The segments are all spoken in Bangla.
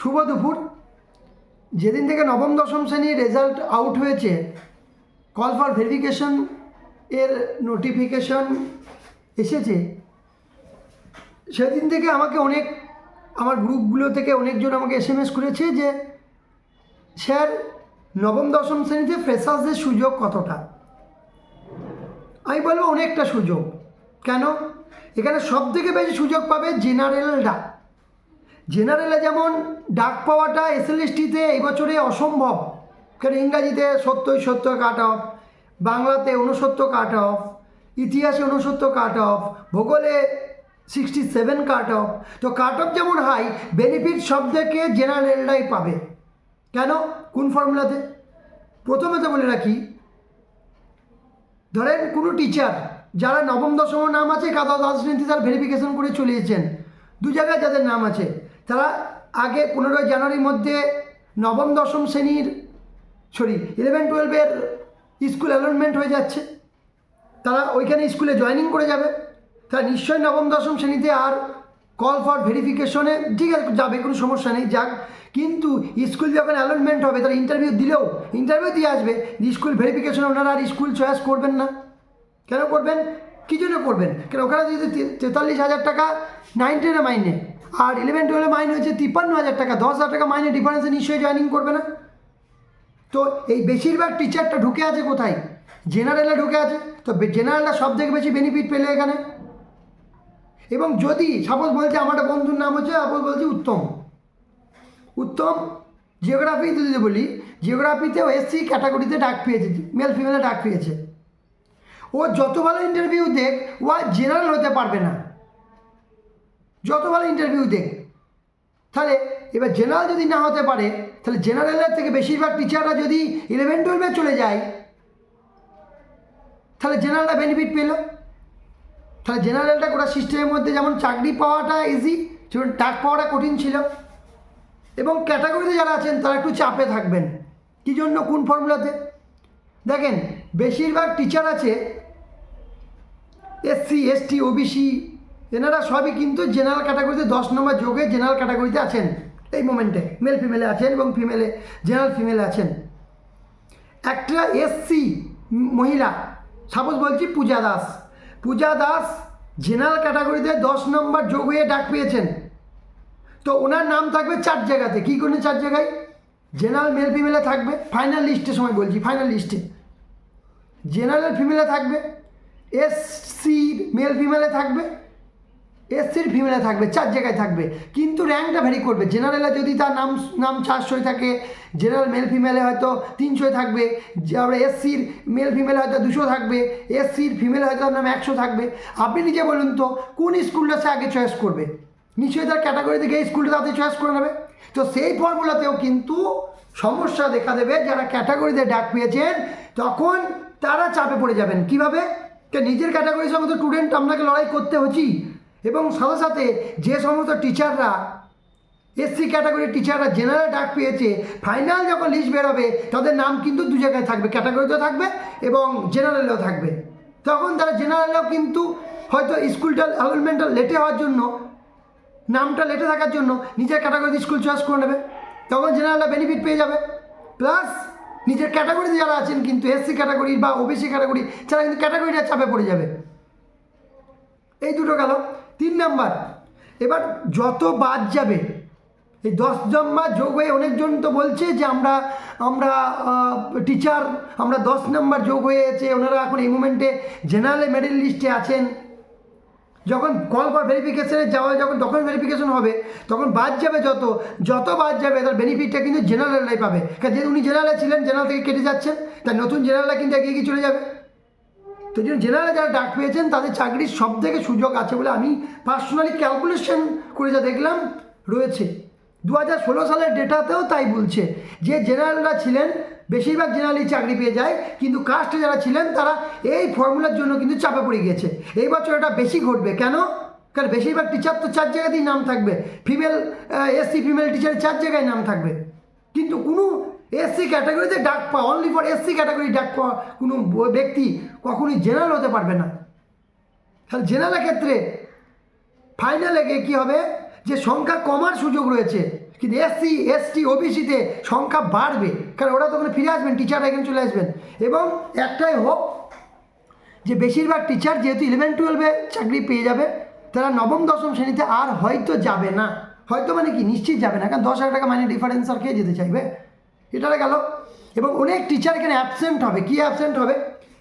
শুভ দুপুর। যেদিন থেকে নবম দশম শ্রেণীর রেজাল্ট আউট হয়েছে, কল ফর ভেরিফিকেশন এর নোটিফিকেশন এসেছে, সেদিন থেকে আমাকে আমার গ্রুপগুলো থেকে অনেকজন আমাকে SMS করেছে যে স্যার, নবম দশম শ্রেণীতে ফ্রেশার্সদের সুযোগ কতটা। আমি বলবো অনেকটা সুযোগ। কেন? এখানে সব থেকে বেশি সুযোগ পাবে জেনারেলরা। জেনারেলে যেমন ডাক পাওয়াটা SLSTতে এই বছরে অসম্ভব, কারণ ইংরাজিতে 70 কাট অফ, বাংলাতে 69 কাট অফ, ইতিহাসে 69 কাট অফ, ভূগোলে 67 কাট অফ। তো কাট অফ যেমন হাই, বেনিফিট সব থেকে জেনারেলরাই পাবে। কেন? কোন ফর্মুলাতে? প্রথমে তো বলে রাখি, ধরেন কোনো টিচার যারা নবম দশম নাম আছে কাদা রাজনীতি তার ভেরিফিকেশন করে চলে এসেছেন, দু জায়গায় যাদের নাম আছে, তারা আগে 15 জানুয়ারির মধ্যে নবম দশম শ্রেণীর 11-12-এর স্কুল অ্যালটমেন্ট হয়ে যাচ্ছে, তারা ওইখানে স্কুলে জয়েনিং করে যাবে। তারা নিশ্চয়ই নবম দশম শ্রেণীতে আর কল ফর ভেরিফিকেশনে ঠিক আছে যাবে, কোনো সমস্যা নেই, যাক। কিন্তু স্কুল যখন অ্যালটমেন্ট হবে, তারা ইন্টারভিউ দিয়ে আসবে, স্কুল ভেরিফিকেশনে ওনারা আর স্কুল চয়েস করবেন না। কেন করবেন? কী জন্য করবেন? কেন ওখানে যদি 43,000 টাকা 9-10-এ মাইনে, আর 11-12-এ মাইনে হয়েছে 53,000 টাকা, 10,000 টাকা মাইনে ডিফারেন্সে নিশ্চয়ই জয়েনিং করবে না। তো এই বেশিরভাগ টিচারটা ঢুকে আছে কোথায়? জেনারেলে ঢুকে আছে। তো জেনারেলটা সব থেকে বেশি বেনিফিট পেলে এখানে। এবং যদি সাপোজ বলছে, আমার একটা বন্ধুর নাম হচ্ছে, সাপোজ বলছি উত্তম জিওগ্রাফি যদি বলি, জিওগ্রাফিতেও SC ক্যাটাগরিতে ডাক পেয়েছে, মেল ফিমেলে ডাক পেয়েছে। ও যত ভালো ইন্টারভিউ দেখ, ও আর জেনারেল হতে পারবে না, যত ভালো ইন্টারভিউ দেখ। তাহলে এবার জেনারেল যদি না হতে পারে, তাহলে জেনারেলের থেকে বেশিরভাগ টিচাররা যদি 11-12-এ চলে যায়, তাহলে জেনারেলটা বেনিফিট পেল। তাহলে জেনারেলটা গোটা সিস্টেমের মধ্যে যেমন চাকরি পাওয়াটা ইজি, যেমন ডাক পাওয়াটা কঠিন ছিল। এবং ক্যাটাগরিতে যারা আছেন তারা একটু চাপে থাকবেন। কী জন্য? কোন ফর্মুলাতে? দেখেন, বেশিরভাগ টিচার আছে SC ST OBC, এনারা সবই কিন্তু জেনারেল ক্যাটাগরিতে 10 নম্বর যোগে জেনারেল ক্যাটাগরিতে আছেন এই মোমেন্টে। মেল ফিমেলে আছেন এবং জেনারেল ফিমেলে আছেন। একটা SC মহিলা, সাপোজ বলছি পূজা দাস জেনারেল ক্যাটাগরিতে 10 নম্বর যোগ হয়ে ডাক পেয়েছেন। তো ওনার নাম থাকবে 4 জায়গাতে। কী করে 4 জায়গায়? জেনারেল মেল ফিমেলে থাকবে, ফাইনাল লিস্টের সময় বলছি, ফাইনাল লিস্টে জেনারেল ফিমেলে থাকবে, SC মেল ফিমেলে থাকবে, SCর ফিমেলে থাকবে, 4 জায়গায় থাকবে। কিন্তু র্যাঙ্কটা ভ্যারি করবে। জেনারেলে যদি তার নাম 400 থাকে, জেনারেল মেল ফিমেলে হয়তো 300 থাকবে, আবার SCর মেল ফিমেলে হয়তো 200 থাকবে, SCর ফিমেলে হয়তো তার নাম 100 থাকবে। আপনি নিজে বলুন তো, কোন স্কুলটা সে আগে চয়েস করবে? নিশ্চয়ই তার ক্যাটাগরি থেকে এই স্কুলটা তাতে চয়েস করে নেবে। তো সেই ফর্মুলাতেও কিন্তু সমস্যা দেখা দেবে। যারা ক্যাটাগরিতে ডাক পেয়েছেন, তখন তারা চাপে পড়ে যাবেন। কীভাবে? নিজের ক্যাটাগরির সঙ্গে তো স্টুডেন্ট আপনাকে লড়াই করতে হচ্ছি। এবং সাথে সাথে যে সমস্ত টিচাররা SC ক্যাটাগরির টিচাররা জেনারেল ডাক পেয়েছে, ফাইনাল যখন লিস্ট বেরোবে তাদের নাম কিন্তু 2 জায়গায় থাকবে, ক্যাটাগরিতেও থাকবে এবং জেনারেলেও থাকবে। তখন তারা জেনারেলেও কিন্তু হয়তো স্কুলটা অ্যালটমেন্টটা লেটে হওয়ার জন্য, নামটা লেটে থাকার জন্য নিজের ক্যাটাগরিতে স্কুল চয়েস করে নেবে। তখন জেনারেলটা বেনিফিট পেয়ে যাবে। প্লাস নিজের ক্যাটাগরিতে যারা আছেন কিন্তু SC ক্যাটাগরি বা OBC ক্যাটাগরি, তারা কিন্তু ক্যাটাগরিটা চাপে পড়ে যাবে। এই দুটো গেল। 3 নাম্বার, এবার যত বাদ যাবে, এই 10 নম্বর যোগ হয়ে অনেকজন তো বলছে যে আমরা টিচার, আমরা 10 নম্বর যোগ হয়েছে, ওনারা এখন এই মুমেন্টে জেনারেল মেরিট লিস্টে আছেন। যখন কল ফর ভেরিফিকেশনে যাওয়া, যখন ডকুমেন্ট ভেরিফিকেশন হবে, তখন বাদ যাবে, যত বাদ যাবে তার বেনিফিটটা কিন্তু জেনারেলরাই পাবে। কারণ যেহেতু উনি জেনারেলে ছিলেন, জেনারেল থেকে কেটে যাচ্ছেন, তার নতুন জেনারেলরা কিন্তু এগিয়ে চলে যাবে। তো জন্য জেনারেলে যারা ডাক পেয়েছেন তাদের চাকরির সব থেকে সুযোগ আছে বলে আমি পার্সোনালি ক্যালকুলেশন করে যা দেখলাম রয়েছে। 2016 সালের ডেটাতেও তাই বলছে যে জেনারেলরা ছিলেন, বেশিরভাগ জেনারেলই চাকরি পেয়ে যায়, কিন্তু কাস্টে যারা ছিলেন তারা এই ফর্মুলার জন্য কিন্তু চাপে পড়ে গিয়েছে। এই বছর এটা বেশি ঘটবে। কেন? কারণ বেশিরভাগ টিচার তো 4 জায়গাতেই নাম থাকবে, SC ফিমেল টিচারের 4 জায়গায় নাম থাকবে। কিন্তু কোনো SC ক্যাটাগরিতে ডাক পাওয়া, অনলি ফর SC ক্যাটাগরি ডাক পাওয়া কোনো ব্যক্তি কখনোই জেনারেল হতে পারবে না। তাহলে জেনারেলের ক্ষেত্রে ফাইনালে গিয়ে কী হবে? যে সংখ্যা কমার সুযোগ রয়েছে, কিন্তু এসসি এসটি ওবিসিতে সংখ্যা বাড়বে, কারণ ওরা তখন ফিরে আসবেন, টিচাররা এখানে চলে আসবেন। এবং একটাই হোপ যে বেশিরভাগ টিচার যেহেতু 11-12-এ চাকরি পেয়ে যাবে, তারা নবম দশম শ্রেণীতে আর হয়তো যাবে না। হয়তো মানে কি, নিশ্চিত যাবে না, কারণ 10,000 টাকা মানে ডিফারেন্স আর কে যেতে চাইবে, এটা গেল। এবং অনেক টিচার এখানে অ্যাবসেন্ট হবে। কি অ্যাবসেন্ট হবে?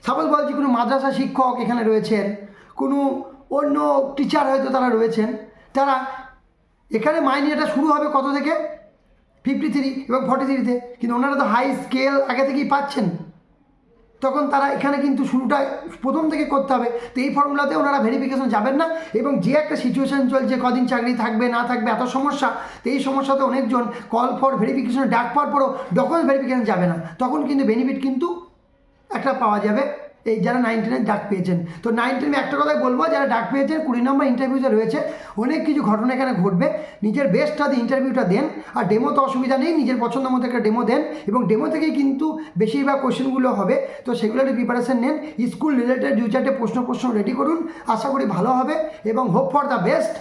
সাপোজ বলছি কোনো মাদ্রাসা শিক্ষক এখানে রয়েছেন, কোনো অন্য টিচার হয়তো তারা রয়েছেন, তারা এখানে মাইনেটা শুরু হবে কত থেকে? 53 এবং 43-তে, কিন্তু ওনারা তো হাই স্কেল আগে থেকেই পাচ্ছেন, তখন তারা এখানে কিন্তু শুরুটা প্রথম থেকে করতে হবে। তো এই ফর্মুলাতে ওনারা ভেরিফিকেশন যাবেন না। এবং যে একটা সিচুয়েশান চলছে, কদিন চাকরি থাকবে না থাকবে এত সমস্যা, তো এই সমস্যাতে অনেকজন কল ফর ভেরিফিকেশনে ডাক পাওয়ার পরও ডকুমেন্ট ভেরিফিকেশন যাবে না, তখন কিন্তু বেনিফিট কিন্তু একটা পাওয়া যাবে এই যারা 9, 10 ডাক পেয়েছেন। তো 9, 10 একটা কথাই বলবো, যারা ডাক পেয়েছেন 20 নম্বর ইন্টারভিউতে রয়েছে, অনেক কিছু ঘটনা এখানে ঘটবে। নিজের বেস্টটা দিয়ে ইন্টারভিউটা দেন, আর ডেমো তো অসুবিধা নেই, নিজের পছন্দ মতো একটা ডেমো দেন, এবং ডেমো থেকেই কিন্তু বেশিরভাগ কোশ্চেনগুলো হবে। তো সেগুলোর প্রিপারেশন নেন, স্কুল রিলেটেড 2-4টে প্রশ্ন রেডি করুন, আশা করি ভালো হবে, এবং হোপ ফর দ্য বেস্ট,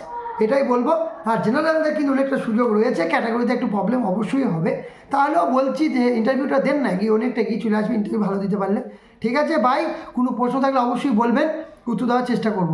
এটাই বলবো। আর জেনারেলদের কিন্তু অনেকটা সুযোগ রয়েছে, ক্যাটাগরিতে একটু প্রবলেম অবশ্যই হবে, তাহলেও বলছি যে ইন্টারভিউটা দেন না, গিয়ে অনেকটা এগিয়ে চলে আসবে ইন্টারভিউ ভালো দিতে পারলে। ঠিক আছে ভাই, কোনো প্রশ্ন থাকলে অবশ্যই বলবেন, উত্তর দেওয়ার চেষ্টা করব।